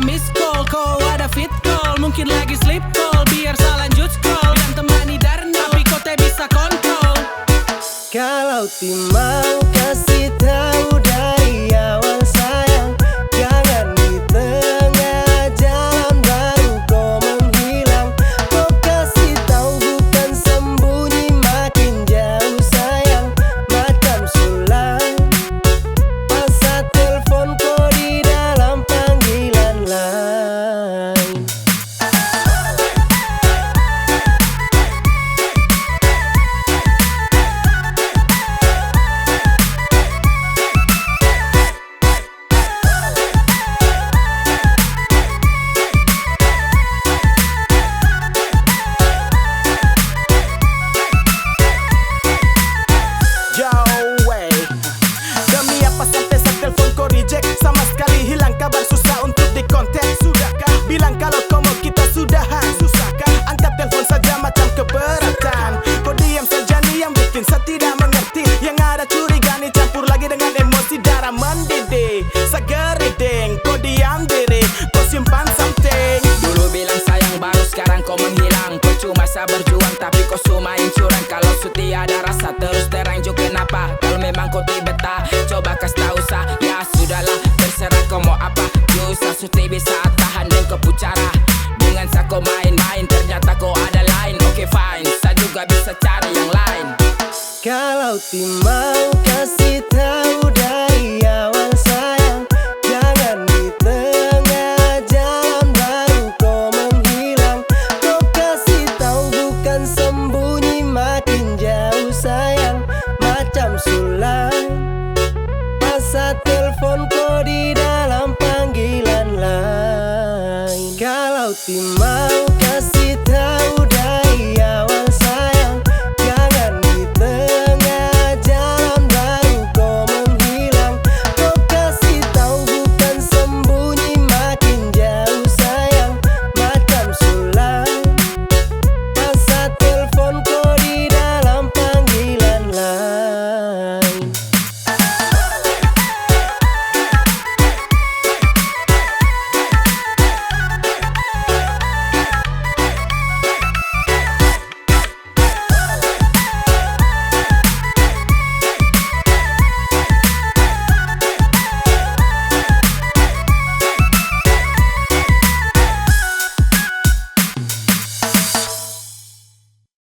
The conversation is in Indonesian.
miss call, kau ada fit call, mungkin lagi sleep call. Biar saya lanjut scroll dan temani Darno, tapi kau tak bisa kontrol. Kalau mau kasih tahu dari awal sayang, jangan di tengah jalan baru kau menghilang. Kau kasih tahu bukan sembunyi, makin jauh sayang, macam sulam. Masa telepon kau di dalam panggilan lain. Sama sekali hilang kabar, susah untuk dikontak. Sudahkah bilang kalau kau mau kita sudahan? Susahkah angkat telepon saja macam keberatan? Kau diam saja nih yang bikin saya tidak mengerti. Yang ada curiga nih campur lagi dengan emosi, darah mendidih. Segeriding kau diam diri, kau simpan something. Dulu bilang sayang baru sekarang kau menghilang. Kau cuma saya berjuang tapi kau sumain curang. Kalau setia ada rasa terus terang juga kenapa? Kalau memang kau tidak betah, coba kasih tahu saya. Ya sudahlah, terserah kau mau apa. Susah suti bisa tahan dan kau pucara. Dengan saya kau main-main, ternyata kau ada lain. Oke fine, saya juga bisa cari yang lain. Kalau mau kasih tahu dari awal sayang, jangan di tengah jalan baru kau menghilang. Kau kasih tahu bukan sembunyi, makin jauh sayang, macam sulam. Masa telepon kau di dalam panggilan lain. Kalau mau